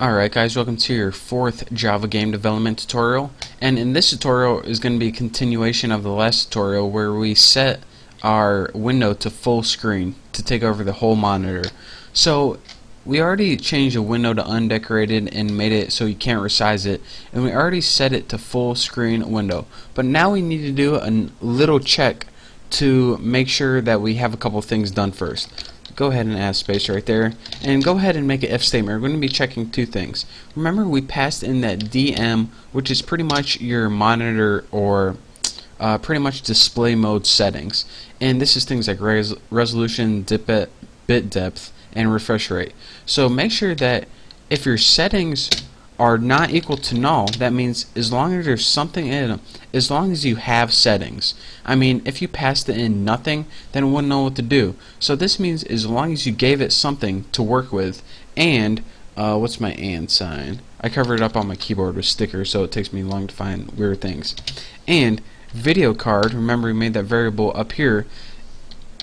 Alright guys, welcome to your fourth Java game development tutorial, and in this tutorial is going to be a continuation of the last tutorial where we set our window to full screen to take over the whole monitor. So we already changed the window to undecorated and made it so you can't resize it, and we already set it to full screen window, but now we need to do a little check to make sure that we have a couple things done first. Go ahead and add space right there, and go ahead and make an if statement. We're going to be checking two things. Remember, we passed in that DM, which is pretty much your monitor or pretty much display mode settings, and this is things like resolution, bit depth, and refresh rate. So make sure that if your settings are not equal to null, that means as long as there's something in them, as long as you have settings. I mean, if you passed it in nothing, then it wouldn't know what to do. So this means as long as you gave it something to work with, and what's my and sign? I covered it up on my keyboard with stickers, so it takes me long to find weird things. And video card, remember we made that variable up here,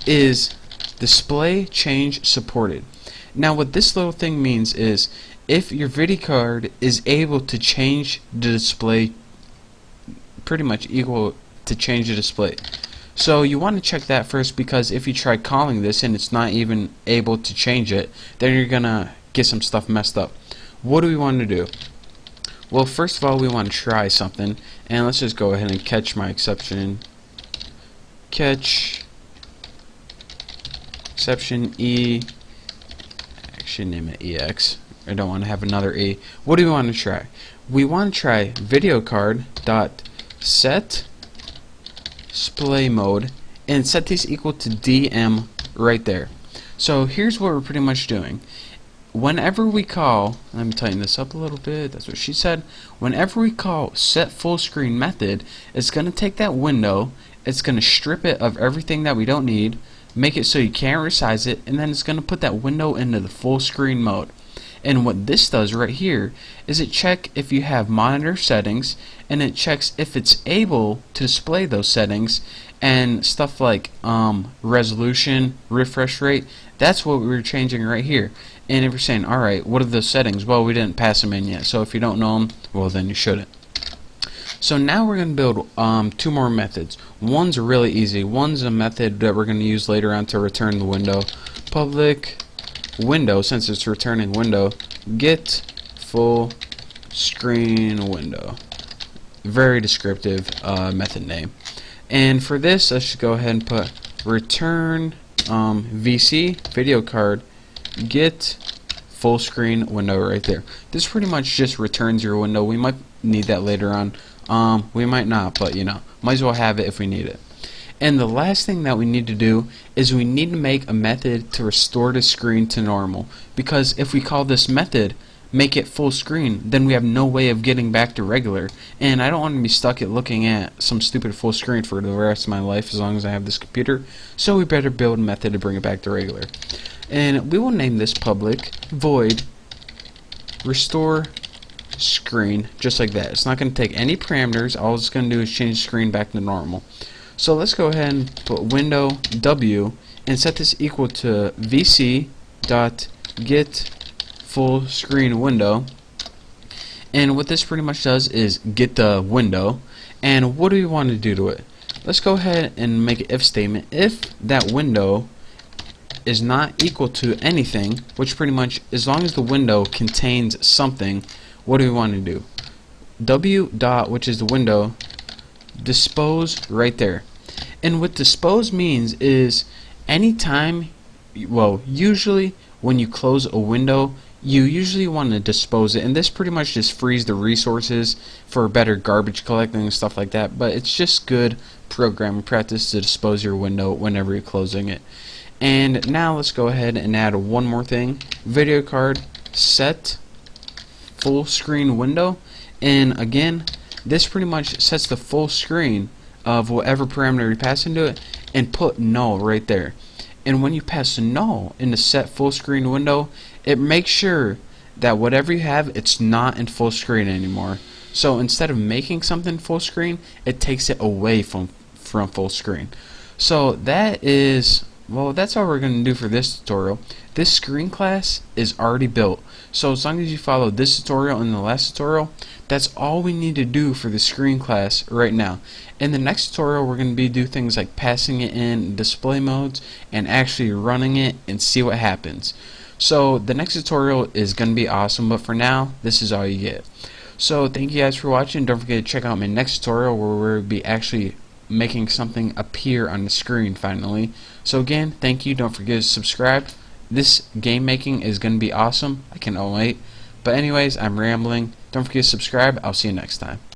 is display change supported. Now what this little thing means is if your video card is able to change the display, pretty much equal to change the display. So you want to check that first, because if you try calling this and it's not even able to change it, then you're gonna get some stuff messed up. What do we want to do? Well, first of all, we want to try something, and let's just go ahead and catch my exception. Catch exception E. Actually, name it EX. I don't want to have another E. What do we want to try? We want to try video card dot set display mode and set this equal to DM right there. So here's what we're pretty much doing. Whenever we call, let me tighten this up a little bit, that's what she said. Whenever we call set full screen method, it's going to take that window, it's going to strip it of everything that we don't need, make it so you can't resize it, and then it's going to put that window into the full screen mode. And what this does right here is it checks if you have monitor settings, and it checks if it's able to display those settings and stuff like resolution, refresh rate. That's what we were changing right here. And if you're saying, alright, what are those settings? Well, we didn't pass them in yet, so if you don't know them, well then you shouldn't. So now we're going to build two more methods. One's really easy. One's a method that we're going to use later on to return the window. Public window, since it's returning window, get full screen window. Very descriptive method name. And for this, I should go ahead and put return VC video card get full screen window right there. This pretty much just returns your window. We might need that later on. We might not, but you know, might as well have it if we need it. And the last thing that we need to do is we need to make a method to restore the screen to normal, because if we call this method make it full screen, then we have no way of getting back to regular, and I don't want to be stuck at looking at some stupid full screen for the rest of my life as long as I have this computer. So we better build a method to bring it back to regular, and we will name this public void restore screen, just like that. It's not going to take any parameters. All it's going to do is change the screen back to normal. So let's go ahead and put window W and set this equal to VC dot get full screen window. And what this pretty much does is get the window. And what do we want to do to it? Let's go ahead and make an if statement. If that window is not equal to anything, which pretty much as long as the window contains something, what do we want to do? W dot, which is the window, dispose right there. And what dispose means is anytime, well, usually when you close a window, you usually want to dispose it, and this pretty much just frees the resources for better garbage collecting and stuff like that, but it's just good programming practice to dispose your window whenever you're closing it. And now let's go ahead and add one more thing. Video card set full screen window, and again, this pretty much sets the full screen of whatever parameter you pass into it, and put null right there. And when you pass null in the set full screen window, it makes sure that whatever you have, it's not in full screen anymore. So instead of making something full screen, it takes it away from full screen. So that is Well, that's all we're going to do for this tutorial. This screen class is already built, so as long as you follow this tutorial and the last tutorial, that's all we need to do for the screen class right now. In the next tutorial, we're going to do things like passing it in display modes and actually running it and see what happens. So the next tutorial is going to be awesome, but for now, this is all you get. So thank you guys for watching. Don't forget to check out my next tutorial where we'll be actually making something appear on the screen finally. So again, thank you. Don't forget to subscribe. This game making is going to be awesome. I cannot wait. But anyways, I'm rambling. Don't forget to subscribe. I'll see you next time.